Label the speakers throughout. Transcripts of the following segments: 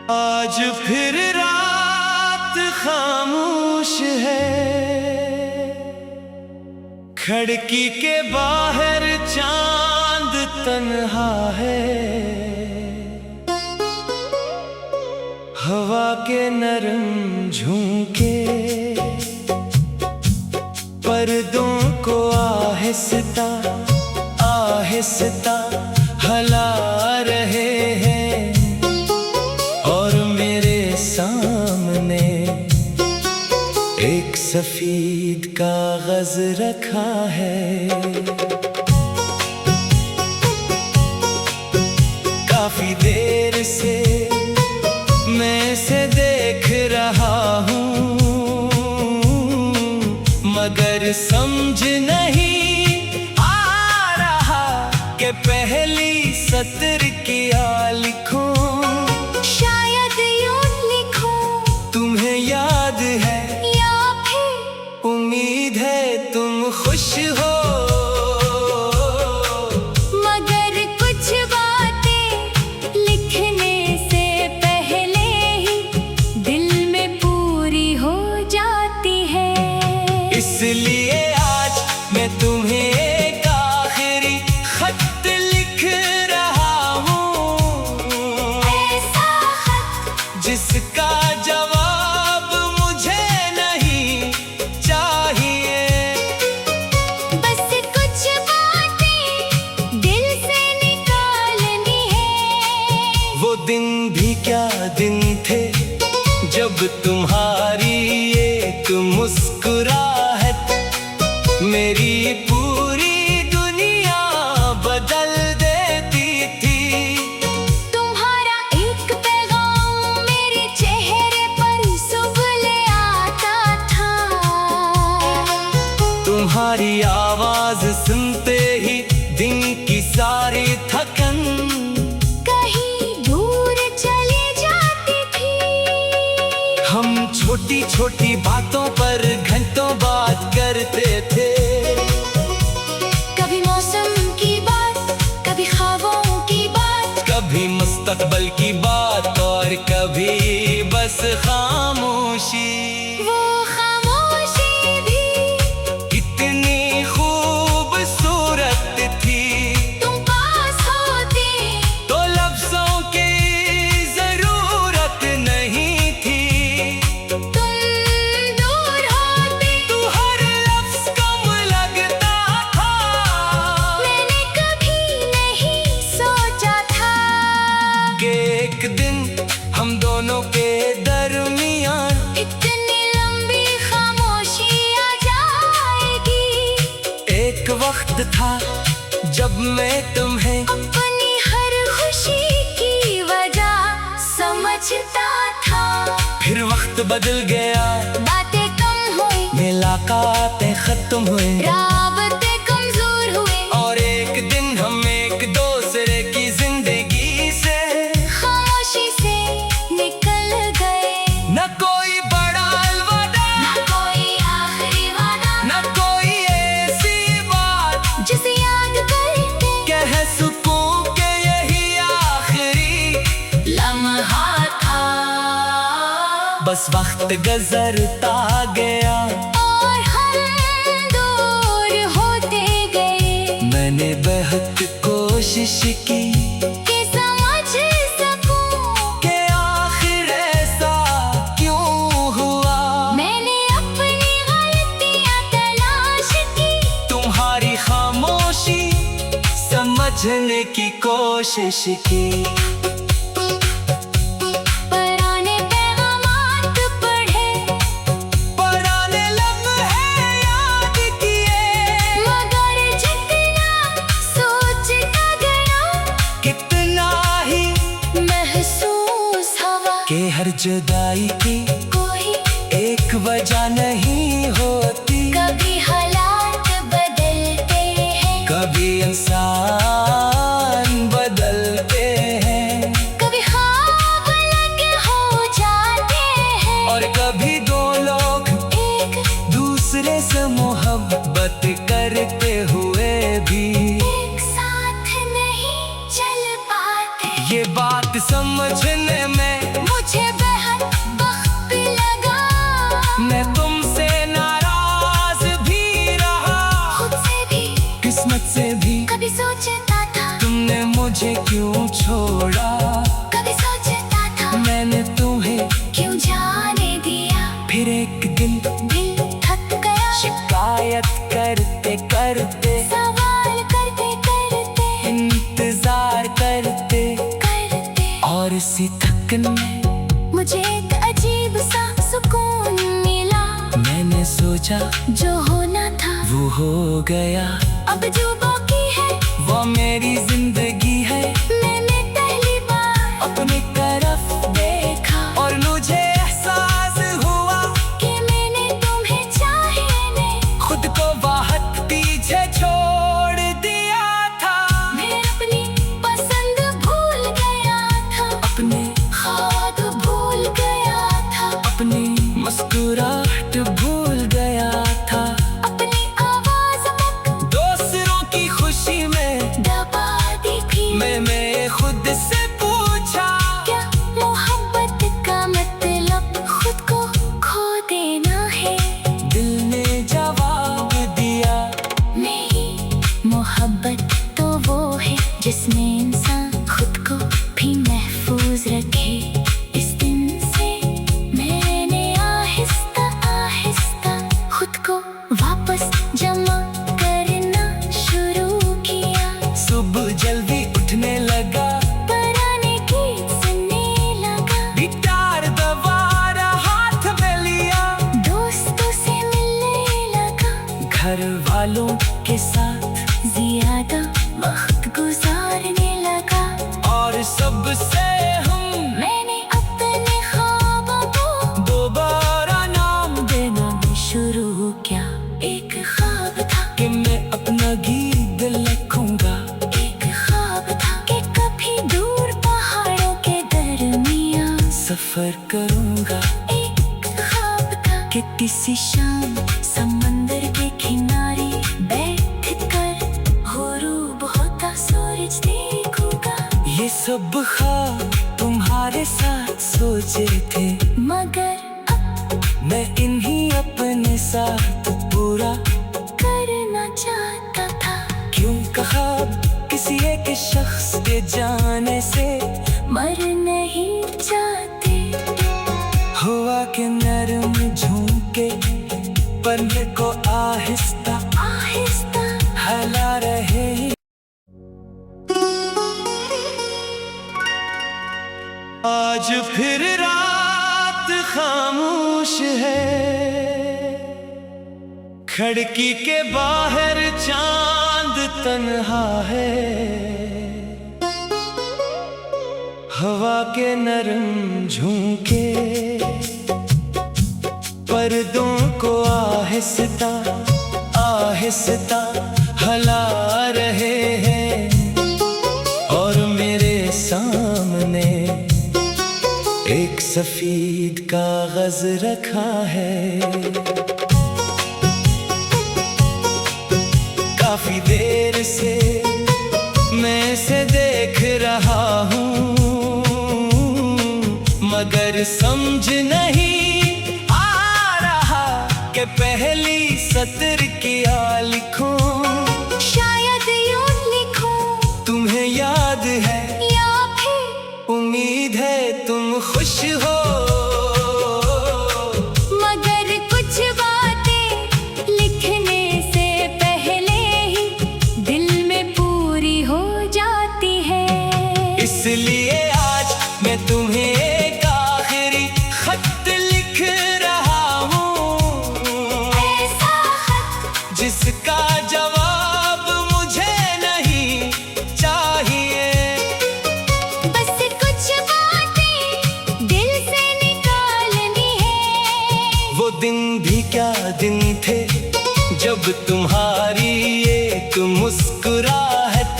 Speaker 1: आज फिर रात खामोश है, खिड़की के बाहर चांद तन्हा है। हवा के नरम झोंके पर्दों को आहिस्ता आहिस्ता हिला रहे हैं और मेरे सामने एक सफेद कागज रखा है। काफी देर से मैं इसे देख रहा हूँ, मगर समझ नहीं आ रहा कि पहली सत्र क्या लिखूं।
Speaker 2: शायद यूं लिखूं,
Speaker 1: तुम्हें याद है
Speaker 2: या फिर
Speaker 1: उम्मीद है तुम खुश हो।
Speaker 2: मगर कुछ बातें लिखने से पहले ही दिल में पूरी हो जाती है।
Speaker 1: इसलिए आज मैं तुम्हें एक आखिरी खत लिख रहा हूँ,
Speaker 2: ऐसा खत
Speaker 1: जिसका जवाब मुझे नहीं चाहिए।
Speaker 2: बस कुछ बातें दिल से निकालनी है।
Speaker 1: वो दिन भी क्या दिन थे जब तुम्हारी एक मुस्कुराहट मेरी पूरी दुनिया बदल देती थी।
Speaker 2: तुम्हारा एक पैगाम मेरे चेहरे पर सुबह ले आता था।
Speaker 1: तुम्हारी आवाज सुनते ही दिन की सारी थकन
Speaker 2: कहीं दूर चली जाती थी।
Speaker 1: हम छोटी छोटी बातों पर घंटों बात करते थे।
Speaker 2: कभी मौसम की बात, कभी ख्वाबों की बात,
Speaker 1: कभी मुस्तकबिल की बात और कभी बस खामोशी।
Speaker 2: वो खामोशी भी
Speaker 1: कितनी खूबसूरत थी।
Speaker 2: तुम पास होती
Speaker 1: तो लफ्जों की जरूरत नहीं थी।
Speaker 2: तुम दूर होती।
Speaker 1: तू हर लफ्ज कम लगता था।
Speaker 2: मैंने कभी नहीं सोचा था
Speaker 1: कि एक दिन हम दोनों के दरमियान
Speaker 2: इतनी लंबी खामोशी आ जाएगी।
Speaker 1: एक वक्त था जब मैं तुम्हें
Speaker 2: अपनी हर खुशी की वजह समझता था।
Speaker 1: फिर वक्त बदल गया,
Speaker 2: बातें कम हुई,
Speaker 1: मुलाकातें खत्म हुई
Speaker 2: राबते कमजोर हुए।
Speaker 1: और एक दिन हम एक दूसरे की जिंदगी से
Speaker 2: खामोशी से निकल गए।
Speaker 1: न कोई बड़ा अलविदा,
Speaker 2: न कोई आखिरी वादा,
Speaker 1: न कोई ऐसी बात
Speaker 2: जिसे याद करके
Speaker 1: कह सकूं कि यही आखिरी
Speaker 2: लम्हा था।
Speaker 1: बस वक्त गुजरता गया,
Speaker 2: और हम दूर होते गए।
Speaker 1: मैंने बहुत कोशिश की
Speaker 2: कि समझ सकूं
Speaker 1: कि आखिर ऐसा क्यों हुआ।
Speaker 2: मैंने अपनी गलतियां तलाश की।
Speaker 1: तुम्हारी खामोशी समझने की कोशिश की।
Speaker 2: पुराने पैगामात पढ़े,
Speaker 1: पुराने लम्हे याद किए,
Speaker 2: मगर जितना सोचता गया
Speaker 1: कितना ही
Speaker 2: महसूस हवा
Speaker 1: कि हर जुदाई की
Speaker 2: कोई
Speaker 1: एक वजह नहीं होती।
Speaker 2: कभी हालात बदलते हैं,
Speaker 1: कभी इंसान बदलते हैं
Speaker 2: कभी ख्वाब अलग हो जाते हैं,
Speaker 1: और कभी दो लोग
Speaker 2: एक
Speaker 1: दूसरे से मोहब्बत करते हुए भी
Speaker 2: एक साथ नहीं चल पाते।
Speaker 1: ये बात समझने में थी।
Speaker 2: कभी सोचता था
Speaker 1: तुमने मुझे क्यों छोड़ा,
Speaker 2: कभी सोचता था
Speaker 1: मैंने तुम्हें
Speaker 2: क्यों जाने दिया।
Speaker 1: फिर एक दिन
Speaker 2: दिल थक गया
Speaker 1: शिकायत करते करते,
Speaker 2: सवाल करते करते
Speaker 1: इंतजार करते
Speaker 2: करते।
Speaker 1: और इसी थकन में
Speaker 2: मुझे एक अजीब सा सुकून मिला।
Speaker 1: मैंने सोचा
Speaker 2: जो होना था
Speaker 1: वो हो गया।
Speaker 2: अब जो बाकी है
Speaker 1: वो मेरी जिंदगी है।
Speaker 2: मैंने पहली बार
Speaker 1: अपनी तरफ
Speaker 2: देखा
Speaker 1: और मुझे एहसास हुआ
Speaker 2: कि मैंने तुम्हें चाहे नहीं।
Speaker 1: खुद को बहुत पीछे छोड़ दिया था।
Speaker 2: मैं अपनी पसंद भूल गया था,
Speaker 1: अपने
Speaker 2: ख्वाब भूल गया था,
Speaker 1: अपनी मुस्कुराहट भूल गया था।
Speaker 2: अपनी आवाज तक
Speaker 1: दूसरों की खुशी में
Speaker 2: दबा दी थी।
Speaker 1: मैं खुद से पूछा,
Speaker 2: क्या मोहब्बत का मतलब खुद को खो देना है।
Speaker 1: दिल ने जवाब दिया,
Speaker 2: नहीं, मोहब्बत तो वो है जिसमें इंसान खुद को भी महफूज रखे। इस दिन से मैंने आहिस्ता आहिस्ता खुद को वापस जमा करना शुरू किया।
Speaker 1: सुबह जल्दी उठने लगा,
Speaker 2: पुराने गीत सुनने लगा,
Speaker 1: गिटार दोबारा हाथ में लिया,
Speaker 2: दोस्तों से मिलने लगा,
Speaker 1: घर वालों के साथ
Speaker 2: ज्यादा वक्त गुजारने लगा।
Speaker 1: और सबसे
Speaker 2: मैंने अपने ख्वाबों को
Speaker 1: दोबारा नाम देना
Speaker 2: शुरू किया। एक ख्वाब था
Speaker 1: कि मैं अपना गीत लिखूंगा।
Speaker 2: एक ख्वाब था कि कभी दूर पहाड़ों के दरमियां
Speaker 1: सफर करूंगा
Speaker 2: एक ख्वाब था कि किसी शाम समंदर के किनारे बैठकर गुरूब होता सूरज देखूंगा।
Speaker 1: ये सब ख्वाब तुम्हारे साथ सोचे थे,
Speaker 2: मगर अब
Speaker 1: मैं इन्हीं अपने साथ पूरा
Speaker 2: करना चाहता था।
Speaker 1: क्यों कहा किसी एक शख्स के जाने से
Speaker 2: मर नहीं चाहते।
Speaker 1: हुआ के नरम झोंके पन्ने को आहिस्ता
Speaker 2: आहिस्ता
Speaker 1: हिला रहे। आज फिर रात खामोश है, खिड़की के बाहर चांद तन्हा है। हवा के नरम झोंके पर्दों को आहिस्ता आहिस्ता हिला रहे हैं। और मेरे सामने एक सफेद कागज रखा है। काफी देर से मैं इसे देख रहा हूँ, मगर समझ नहीं आ रहा कि पहली सत्र क्या लिखूं।
Speaker 2: शायद यूं लिखूं,
Speaker 1: तुम्हें याद है
Speaker 2: या फिर
Speaker 1: उम्मीद है तुम खुश हो।
Speaker 2: मगर कुछ बातें लिखने से पहले ही दिल में पूरी हो जाती है।
Speaker 1: इसलिए आज मैं तुम्हें एक आखिरी खत लिख रहा हूँ,
Speaker 2: ऐसा खत
Speaker 1: जिसका जवाब मुझे नहीं चाहिए।
Speaker 2: बस कुछ बातें दिल से निकालनी है।
Speaker 1: वो दिन भी क्या दिन थे जब तुम्हारी एक मुस्कुराहट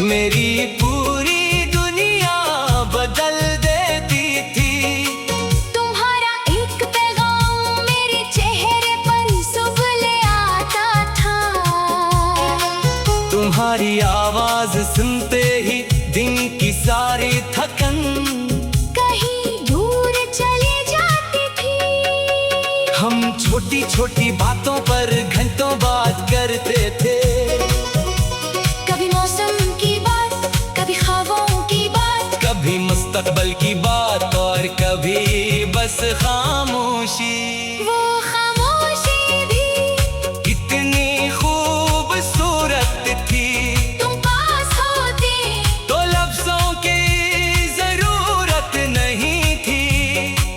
Speaker 1: मेरी पूरी दुनिया बदल देती थी।
Speaker 2: तुम्हारा एक पैगाम मेरे चेहरे पर सुबह ले आता था।
Speaker 1: तुम्हारी आवाज सुनते ही दिन की सारी थकन
Speaker 2: कहीं दूर चली जाती थी।
Speaker 1: हम छोटी छोटी बातों पर घंटों बात करते थे। बस खामोशी।
Speaker 2: वो खामोशी भी
Speaker 1: कितनी खूबसूरत थी,
Speaker 2: तुम पास होती
Speaker 1: तो लफ्जों की जरूरत नहीं थी।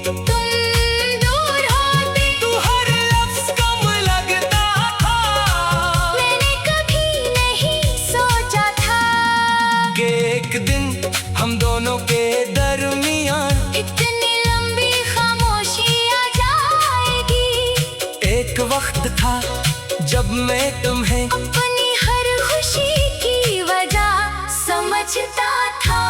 Speaker 2: तुम दूर होती
Speaker 1: तू हर लफ्ज कम लगता था,
Speaker 2: मैंने कभी नहीं सोचा था
Speaker 1: कि एक दिन हम दोनों के दरमियान
Speaker 2: इतनी लंबी खामोशी आ जाएगी।
Speaker 1: एक वक्त था जब मैं तुम्हें
Speaker 2: अपनी हर खुशी की वजह समझता था।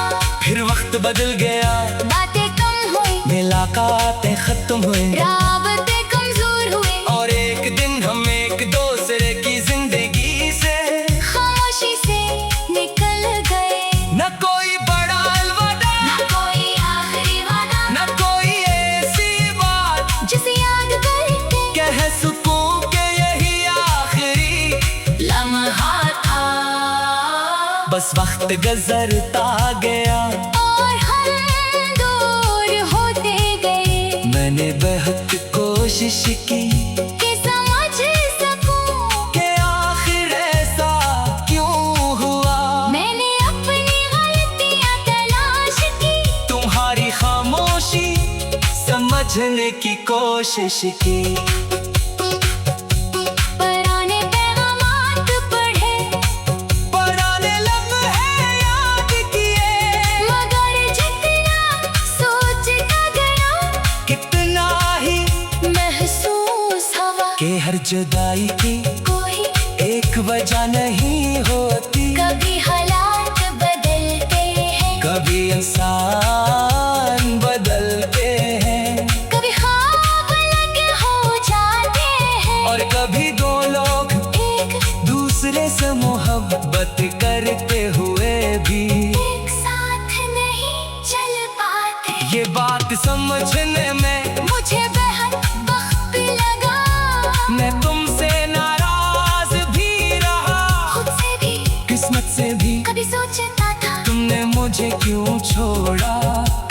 Speaker 1: फिर वक्त बदल गया,
Speaker 2: बातें कम हुई,
Speaker 1: मुलाकातें खत्म हुई,
Speaker 2: राबते कमजोर हुए,
Speaker 1: और एक दिन हम एक दूसरे की जिंदगी से
Speaker 2: खामोशी से निकल गए।
Speaker 1: न कोई बड़ा अलविदा,
Speaker 2: न कोई आखिरी वादा,
Speaker 1: न कोई ऐसी बात
Speaker 2: जिसे याद करके
Speaker 1: कह सकूं कि यही आखिरी
Speaker 2: लम्हा था।
Speaker 1: बस वक्त गुजरता गया,
Speaker 2: और हम दूर होते गए
Speaker 1: मैंने बहुत कोशिश की
Speaker 2: कि समझ सकूं
Speaker 1: कि आखिर ऐसा क्यों हुआ।
Speaker 2: मैंने अपनी गलतियां तलाश की,
Speaker 1: तुम्हारी खामोशी समझने की कोशिश की।
Speaker 2: पुराने पैगामात पढ़े,
Speaker 1: पुराने लम्हे याद किए,
Speaker 2: मगर जितना सोचता गया
Speaker 1: कितना ही
Speaker 2: महसूस हवा
Speaker 1: कि हर जुदाई की
Speaker 2: कोई
Speaker 1: एक वजह नहीं होती।
Speaker 2: कभी हालात बदलते हैं,
Speaker 1: कभी इंसान बदलते हैं,
Speaker 2: कभी ख्वाब अलग हो जाते हैं,
Speaker 1: और कभी दो लोग
Speaker 2: एक
Speaker 1: दूसरे से मोहब्बत करते हुए भी
Speaker 2: एक साथ नहीं चल पाते।
Speaker 1: ये बात समझने में
Speaker 2: मुझे बेहद वक्त लगा,
Speaker 1: मैं तुमसे नाराज भी रहा,
Speaker 2: खुद से भी
Speaker 1: किस्मत से भी।
Speaker 2: कभी सोचता था,
Speaker 1: तुमने मुझे क्यों छोड़ा,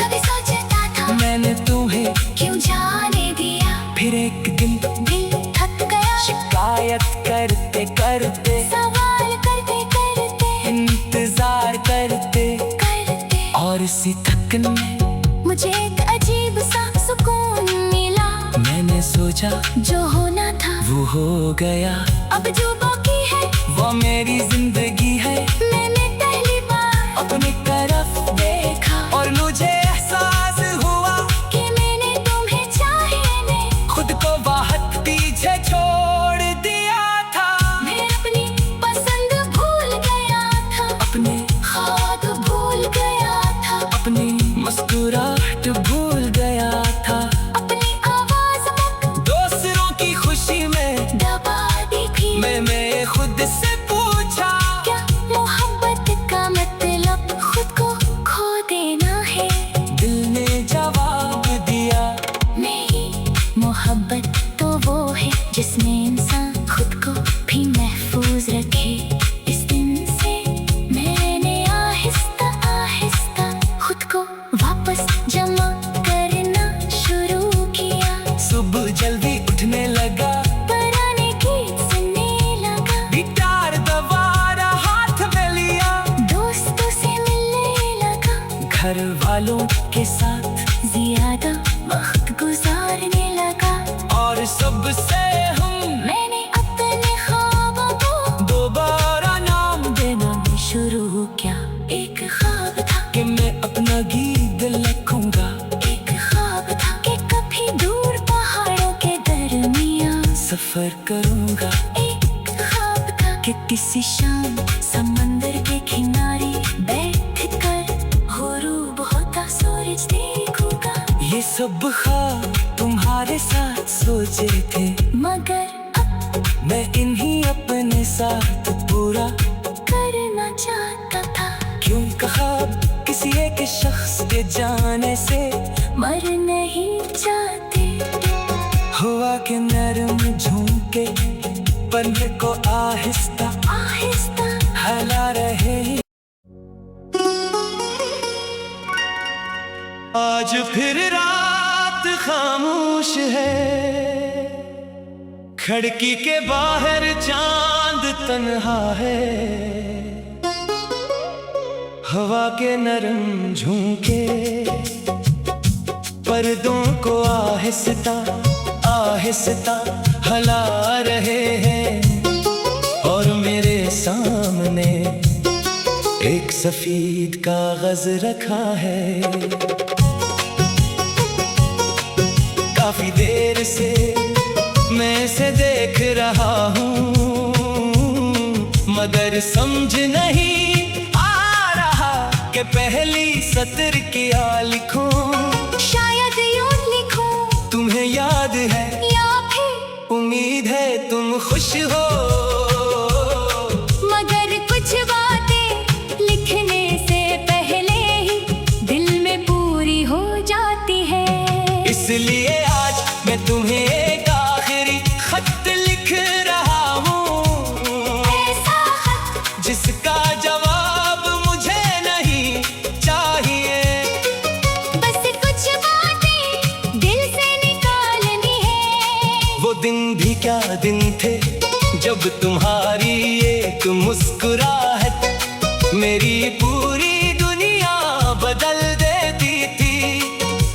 Speaker 2: कभी सोचता था
Speaker 1: मैंने तुम्हें
Speaker 2: क्यों जाने दिया।
Speaker 1: फिर एक दिन
Speaker 2: दिल थक गया,
Speaker 1: शिकायत करते करते,
Speaker 2: सवाल करते करते
Speaker 1: इंतजार करते,
Speaker 2: करते,
Speaker 1: और इसी थकन में
Speaker 2: मुझे एक अजीब सा सुकून मिला।
Speaker 1: मैंने सोचा
Speaker 2: जो होना था
Speaker 1: वो हो गया,
Speaker 2: अब जो बाकी है
Speaker 1: वो मेरी जिंदगी है।
Speaker 2: मैंने पहली बार
Speaker 1: अपनी तरफ
Speaker 2: देखा
Speaker 1: और मुझे एहसास हुआ
Speaker 2: कि मैंने तुम्हें चाहने
Speaker 1: खुद को बहुत पीछे छोड़ दिया था।
Speaker 2: मैं अपनी पसंद भूल गया था,
Speaker 1: अपने
Speaker 2: ख्वाब भूल गया था,
Speaker 1: अपनी मुस्कुराहट भूल गया था,
Speaker 2: अपनी आवाज तक
Speaker 1: दूसरों की खुशी में
Speaker 2: दबा दी थी।
Speaker 1: मैं खुद से पूछा,
Speaker 2: क्या मोहब्बत का मतलब खुद को खो देना है?
Speaker 1: दिल ने जवाब दिया,
Speaker 2: नहीं, मोहब्बत तो वो है जिसमें इंसान खुद को भी महफूज रखे। इस दिन से मैंने आहिस्ता आहिस्ता खुद को वापस जमा करना शुरू किया।
Speaker 1: सुबह जल्दी उठने लगा,
Speaker 2: पुराने गीत सुनने लगा,
Speaker 1: गिटार दबारा हाथ में लिया,
Speaker 2: दोस्तों से मिलने लगा,
Speaker 1: घर वालों के साथ
Speaker 2: ज्यादा वक्त गुजारने लगा।
Speaker 1: और सबसे
Speaker 2: मैंने अपने ख्वाबों को
Speaker 1: दोबारा नाम देना
Speaker 2: शुरू किया। एक ख्वाब था,
Speaker 1: कि मैं अपना गीत लिखूंगा,
Speaker 2: एक ख्वाब था कि कभी दूर पहाड़ों के दरमियान
Speaker 1: सफर करूंगा,
Speaker 2: एक ख्वाब था
Speaker 1: कि किसी शाम
Speaker 2: समंदर के किनारे बैठकर गुरूब होता सूरज देखूंगा।
Speaker 1: ये सब ख्वाब तुम्हारे साथ सोचे थे,
Speaker 2: मगर अब
Speaker 1: मैं इन्हीं अपने साथ पूरा
Speaker 2: करना चाहता था।
Speaker 1: क्यों कहा किसी एक शख्स के जाने से
Speaker 2: मर नहीं चाहते,
Speaker 1: हुआ कि नरम झोंके पन्ने को आहिस्ता
Speaker 2: आहिस्ता
Speaker 1: हला रहे। आज फिर रात बात खामोश है, खिड़की के बाहर चांद तन्हा है, हवा के नरम झोंके पर्दों को आहिस्ता आहिस्ता हला रहे हैं, और मेरे सामने एक सफेद कागज रखा है। काफी देर से मैं इसे देख रहा हूँ, मगर समझ नहीं आ रहा कि पहली सत्र क्या लिखूं।
Speaker 2: शायद यूं लिखूं,
Speaker 1: तुम्हें याद है
Speaker 2: या फिर
Speaker 1: उम्मीद है तुम खुश हो,
Speaker 2: मगर कुछ बातें लिखने से पहले ही दिल में पूरी हो जाती है।
Speaker 1: इसलिए आज मैं तुम्हें एक आखिरी खत लिख रहा हूँ,
Speaker 2: ऐसा खत
Speaker 1: जिसका जवाब मुझे नहीं चाहिए।
Speaker 2: बस कुछ बातें दिल से निकालनी है।
Speaker 1: वो दिन भी क्या दिन थे जब तुम्हारी एक मुस्कुराहट मेरी पूरी दुनिया बदल देती थी।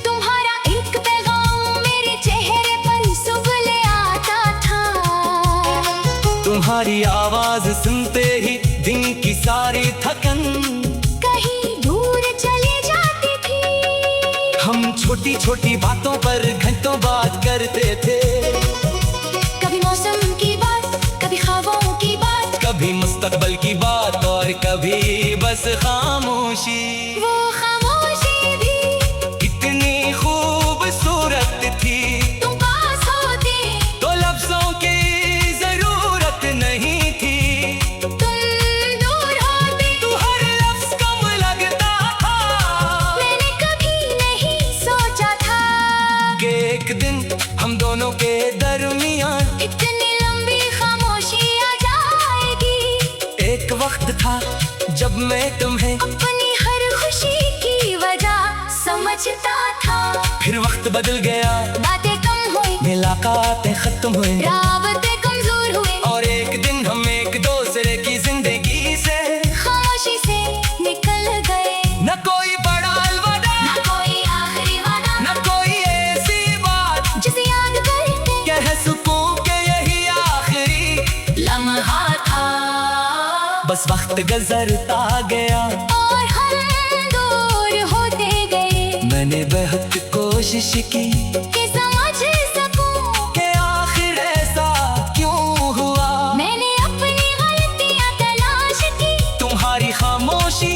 Speaker 2: तुम्हारा एक पैगाम मेरे चेहरे पर सुबह ले आता था।
Speaker 1: तुम्हारी आवाज सुनते ही दिन की सारी थकन
Speaker 2: कहीं दूर चली जाती थी।
Speaker 1: हम छोटी छोटी बातों पर घंटों बात करते थे,
Speaker 2: कभी मौसम की बात, कभी ख्वाबों की बात,
Speaker 1: कभी मुस्तकबिल की बात और कभी बस खामोशी।
Speaker 2: वो खामोशी भी
Speaker 1: कितनी खूबसूरत थी,
Speaker 2: तुम पास होते
Speaker 1: तो लफ्जों की जरूरत नहीं थी।
Speaker 2: तुम दूर होते
Speaker 1: तू हर लफ्ज कम लगता था,
Speaker 2: मैंने कभी नहीं सोचा था
Speaker 1: कि एक दिन हम दोनों के दरमियान
Speaker 2: इतनी लंबी खामोशी आ जाएगी।
Speaker 1: एक वक्त था जब मैं तुम्हें
Speaker 2: अपनी हर खुशी की वजह समझता था।
Speaker 1: फिर वक्त बदल गया,
Speaker 2: बातें कम हुई,
Speaker 1: मुलाकातें खत्म हुई,
Speaker 2: राबते कमजोर हुए,
Speaker 1: और एक दिन हम एक दूसरे की जिंदगी से
Speaker 2: खामोशी से निकल गए।
Speaker 1: न कोई बड़ा अलविदा,
Speaker 2: न कोई आखिरी वादा,
Speaker 1: न कोई ऐसी बात
Speaker 2: जिसे याद करके
Speaker 1: कह सकूं कि यही आखिरी
Speaker 2: लम्हा था।
Speaker 1: बस वक्त गुजरता गया,
Speaker 2: और हम दूर होते गए,
Speaker 1: मैंने बेहद कोशिश की
Speaker 2: कि समझ सकूं
Speaker 1: कि आखिर ऐसा क्यों हुआ।
Speaker 2: मैंने अपनी गलतियां तलाश की,
Speaker 1: तुम्हारी खामोशी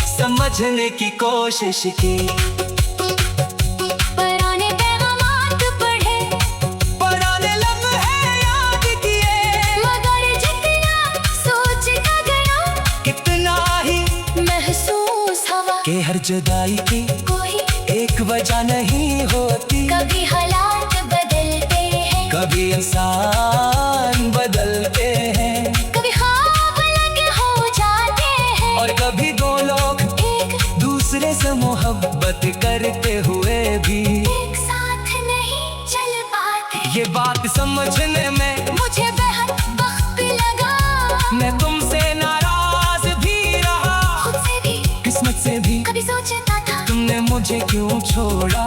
Speaker 1: समझने की कोशिश की,
Speaker 2: पुराने पैगामात पढ़े,
Speaker 1: पुराने लम्हे याद किए,
Speaker 2: मगर जितना सोच का गया
Speaker 1: कितना ही
Speaker 2: महसूस हवा
Speaker 1: कि हर जुदाई की
Speaker 2: कोई
Speaker 1: एक वजह नहीं होती।
Speaker 2: कभी हालात बदलते हैं,
Speaker 1: कभी इंसान बदलते हैं,
Speaker 2: कभी ख्वाब अलग हो जाते हैं,
Speaker 1: और कभी दो लोग
Speaker 2: एक
Speaker 1: दूसरे से मोहब्बत करते हुए भी
Speaker 2: एक साथ नहीं चल पाते।
Speaker 1: ये बात समझने में
Speaker 2: मुझे बेहद वक्त लगा,
Speaker 1: मैं तुमसे नाराज भी रहा,
Speaker 2: खुद से भी
Speaker 1: किस्मत से भी।
Speaker 2: कभी सोचता था,
Speaker 1: तुमने मुझे क्यों छोड़ा,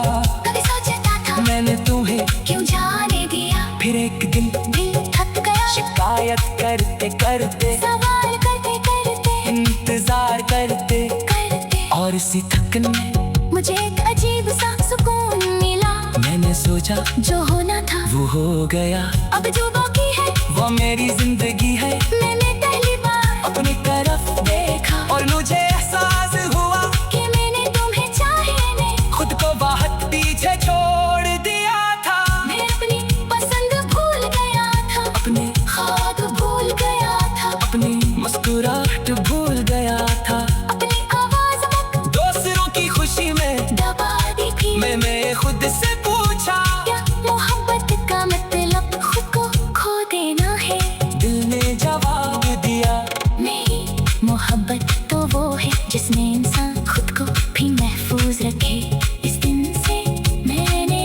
Speaker 2: कभी सोचता था
Speaker 1: मैंने तुम्हें
Speaker 2: क्यों जाने दिया।
Speaker 1: फिर एक दिन
Speaker 2: दिल थक गया,
Speaker 1: शिकायत करते करते,
Speaker 2: सवाल करते करते
Speaker 1: इंतजार करते,
Speaker 2: करते,
Speaker 1: और इसी थकन में
Speaker 2: मुझे एक अजीब सा सुकून मिला।
Speaker 1: मैंने सोचा
Speaker 2: जो होना था
Speaker 1: वो हो गया,
Speaker 2: अब जो बाकी है
Speaker 1: वो मेरी जिंदगी है।
Speaker 2: मैंने पहली बार
Speaker 1: अपनी तरफ
Speaker 2: देखा,
Speaker 1: और मुझे एहसास हुआ
Speaker 2: कि मैंने तुम्हें चाहने,
Speaker 1: खुद को बहुत पीछे छोड़ दिया था।
Speaker 2: मैं अपनी पसंद भूल गया था,
Speaker 1: अपने
Speaker 2: ख्वाब भूल गया था,
Speaker 1: अपनी मुस्कुराहट भूल गया था,
Speaker 2: अपनी आवाज तक
Speaker 1: दूसरों की खुशी में
Speaker 2: दबा दी थी।
Speaker 1: मैंने खुद से पूछा,
Speaker 2: क्या मोहब्बत का मतलब खुद को खो देना है?
Speaker 1: दिल ने जवाब दिया,
Speaker 2: मेरी मोहब्बत तो वो है जिसमें इंसान खुद को भी महफूज रखे। इस दिन से मैंने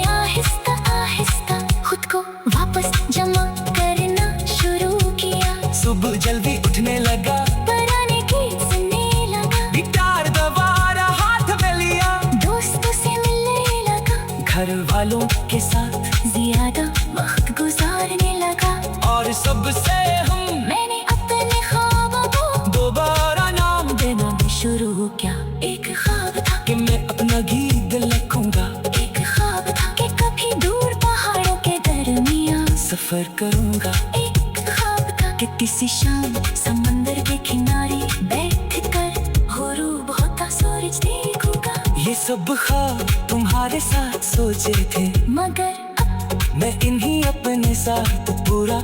Speaker 2: वो क्या एक ख्वाब था
Speaker 1: कि मैं अपना गीत लिखूंगा,
Speaker 2: एक ख्वाब था कि कभी दूर पहाड़ों के दरमियां
Speaker 1: सफर करूंगा।
Speaker 2: एक ख्वाब था कि किसी शाम समंदर के किनारे बैठ कर गुरूब होता सूरज देखूंगा।
Speaker 1: ये सब ख्वाब तुम्हारे साथ सोचे थे,
Speaker 2: मगर अब
Speaker 1: मैं इन्हीं अपने साथ पूरा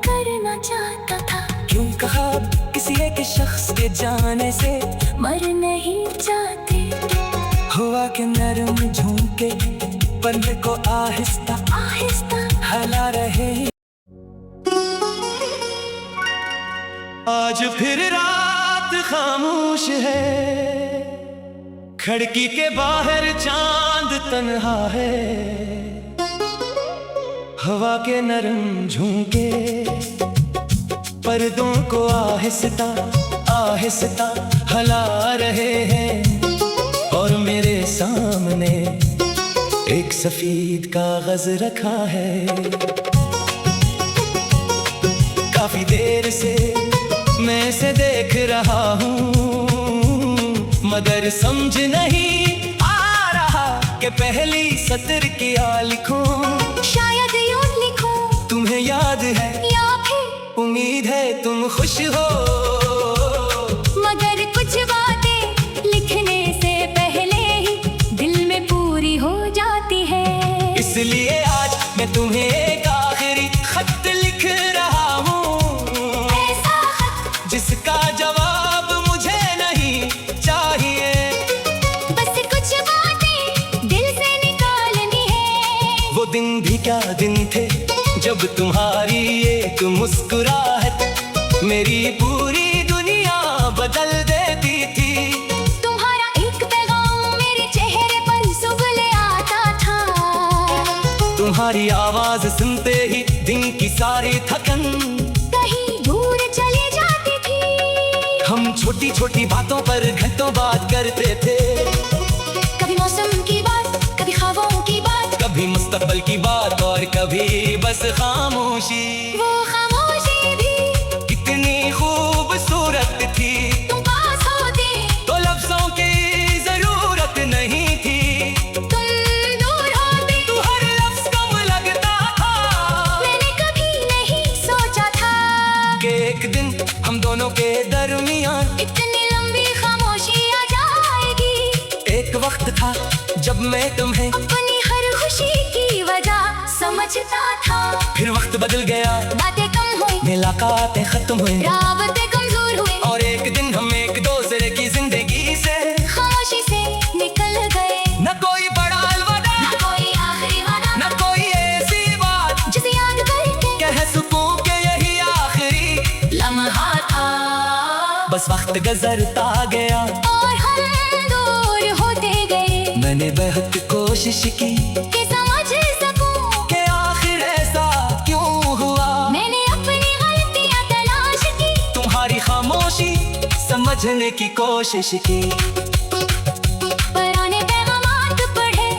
Speaker 2: करना चाहता था।
Speaker 1: क्यों कहा किसी एक शख्स के जाने से
Speaker 2: मर नहीं चाहते।
Speaker 1: हुआ कि नरम झोंके पर्दे को आहिस्ता
Speaker 2: आहिस्ता
Speaker 1: हिला रहे। आज फिर रात खामोश है, खिड़की के बाहर चांद तन्हा है। हवा के नरम झोंके पर्दों को आहिस्ता आहिस्ता हिला रहे हैं, और मेरे सामने एक सफेद कागज रखा है। काफी देर से मैं इसे देख रहा हूँ, मगर समझ नहीं आ रहा कि पहली सत्र क्या लिखूं।
Speaker 2: शायद यूं लिखूं,
Speaker 1: तुम्हें याद है
Speaker 2: या फिर
Speaker 1: उम्मीद है तुम खुश हो,
Speaker 2: मगर कुछ बातें लिखने से पहले ही दिल में पूरी हो जाती है।
Speaker 1: इसलिए आज मैं तुम्हें एक आखिरी खत लिख रहा हूँ,
Speaker 2: ऐसा खत
Speaker 1: जिसका जवाब मुझे नहीं चाहिए।
Speaker 2: बस कुछ बातें दिल से निकालनी है।
Speaker 1: वो दिन भी क्या दिन थे जब तुम्हारी एक मुस्कुराहट मेरी पूरी दुनिया बदल देती थी।
Speaker 2: तुम्हारा एक पैगाम मेरे चेहरे पर सुबह ले आता था।
Speaker 1: तुम्हारी आवाज सुनते ही दिन की सारी थकन
Speaker 2: कहीं दूर चली जाती थी।
Speaker 1: हम छोटी छोटी बातों पर घंटों बात करते थे,
Speaker 2: कभी मौसम की बात, कभी ख्वाबों की बात,
Speaker 1: कभी मुस्तकबिल की बात, और कभी बस खामोशी।
Speaker 2: वो खामोशी भी
Speaker 1: कितनी खूबसूरत थी,
Speaker 2: तुम पास होते
Speaker 1: तो लफ्जों की जरूरत नहीं थी।
Speaker 2: तुम दूर होते
Speaker 1: तू हर लफ्ज कम लगता था।
Speaker 2: मैंने कभी नहीं सोचा था
Speaker 1: कि एक दिन हम दोनों के दरमियान
Speaker 2: इतनी लंबी खामोशी आ जाएगी।
Speaker 1: एक वक्त था जब मैं तुम्हें
Speaker 2: अपनी हर खुशी की वजह समझता था।
Speaker 1: फिर वक्त बदल गया,
Speaker 2: बातें कम हुई,
Speaker 1: मुलाकातें खत्म हुई,
Speaker 2: राबते कमजोर हुए,
Speaker 1: और एक दिन हम एक दूसरे की जिंदगी से
Speaker 2: खामोशी से निकल गए।
Speaker 1: न कोई बड़ा अलविदा,
Speaker 2: ना कोई आखिरी वादा,
Speaker 1: न कोई ऐसी बात
Speaker 2: जिसे याद करके
Speaker 1: कह सकूं कि यही आखिरी
Speaker 2: लम्हा था।
Speaker 1: बस वक्त गुजरता गया
Speaker 2: और हम दूर होते गए।
Speaker 1: मैंने बहुत कोशिश की
Speaker 2: कि समझ सकूं
Speaker 1: कि आखिर ऐसा क्यों हुआ।
Speaker 2: मैंने अपनी गलतियां तलाश की,
Speaker 1: तुम्हारी खामोशी समझने की कोशिश की,
Speaker 2: पुराने पैगामात पढ़े,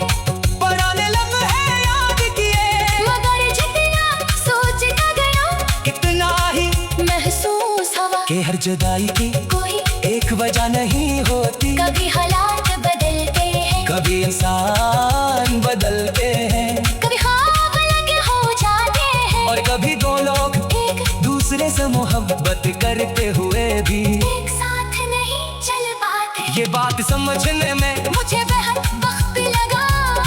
Speaker 1: पुराने लम्हे याद किए,
Speaker 2: मगर जितना सोचता गया
Speaker 1: कितना ही
Speaker 2: महसूस हवा
Speaker 1: कि हर जुदाई की
Speaker 2: कोई
Speaker 1: एक वजह नहीं होती।
Speaker 2: कभी हालात बदलते हैं,
Speaker 1: कभी इंसान बदलते हैं,
Speaker 2: कभी ख्वाब अलग हो जाते हैं,
Speaker 1: और कभी दो लोग
Speaker 2: एक
Speaker 1: दूसरे से मोहब्बत करते हुए भी
Speaker 2: एक साथ नहीं चल पाते।
Speaker 1: ये बात समझने में
Speaker 2: मुझे बेहद वक्त लगा,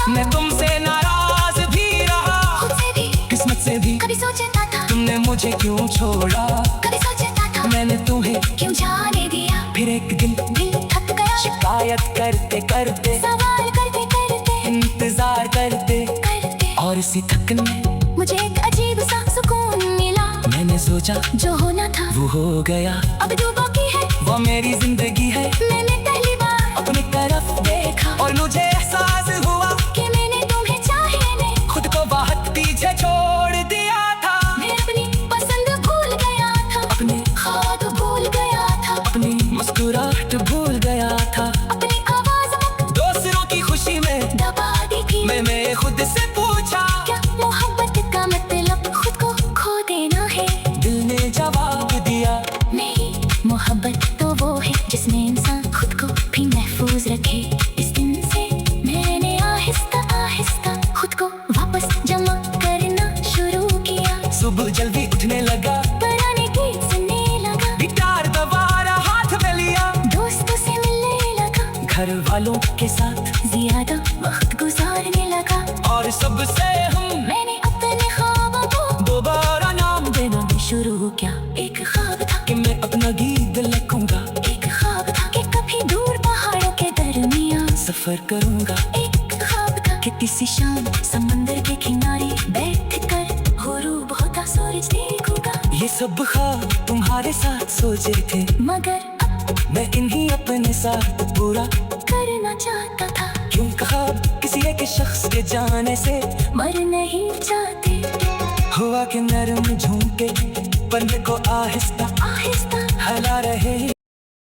Speaker 1: मैं तुमसे नाराज भी रहा,
Speaker 2: खुद से भी
Speaker 1: किस्मत से भी।
Speaker 2: कभी सोचता था,
Speaker 1: तुमने मुझे क्यों छोड़ा,
Speaker 2: कभी सोचता था
Speaker 1: मैंने तुम्हें
Speaker 2: क्यों जाने दिया।
Speaker 1: फिर एक दिन
Speaker 2: दिल थक गया,
Speaker 1: शिकायत करते करते,
Speaker 2: सवाल करते करते
Speaker 1: इंतजार करते,
Speaker 2: करते,
Speaker 1: और इसी थकन में
Speaker 2: मुझे एक अजीब सा सुकून मिला।
Speaker 1: मैंने सोचा
Speaker 2: जो होना था
Speaker 1: वो हो गया,
Speaker 2: अब जो बाकी है
Speaker 1: वो मेरी जिंदगी है।
Speaker 2: मैंने पहली बार
Speaker 1: अपनी तरफ
Speaker 2: देखा,
Speaker 1: और मुझे एहसास हुआ
Speaker 2: कि मैंने तुम्हें चाहने,
Speaker 1: खुद को बहुत पीछे छोड़ दिया था।
Speaker 2: मैं अपनी पसंद भूल गया था,
Speaker 1: अपने
Speaker 2: ख्वाब भूल गया था,
Speaker 1: अपनी मुस्कुराहट भूल गया था,
Speaker 2: अपनी आवाज
Speaker 1: दूसरों की खुशी में
Speaker 2: दबा दी थी।
Speaker 1: मैंने खुद से पूछा,
Speaker 2: क्या मोहब्बत का मतलब खुद को खो देना है।
Speaker 1: दिल ने जवाब दिया,
Speaker 2: नहीं, मोहब्बत तो वो है जिसमें इंसान
Speaker 1: घर वालों के साथ
Speaker 2: ज्यादा वक्त गुजारने लगा
Speaker 1: और सबसे हम
Speaker 2: मैंने अपने ख्वाबों को
Speaker 1: दोबारा नाम
Speaker 2: देना भी शुरू किया। एक ख्वाब था
Speaker 1: कि मैं अपना गीत लिखूंगा,
Speaker 2: एक ख्वाब था कि कभी दूर पहाड़ों के दरमियान
Speaker 1: सफर करूंगा।
Speaker 2: एक ख्वाब था कि किसी शाम समंदर के किनारे बैठ कर गुरूब होता सूरज देखूंगा।
Speaker 1: ये सब ख्वाब तुम्हारे साथ सोचे थे,
Speaker 2: मगर
Speaker 1: मैं इन्हीं अपने साथ पूरा
Speaker 2: करना चाहता था।
Speaker 1: क्यों कहा किसी एक शख्स के जाने से
Speaker 2: मर नहीं चाहते।
Speaker 1: हुआ कि नरम झोंके पन्ने को आहिस्ता
Speaker 2: आहिस्ता
Speaker 1: हिला रहे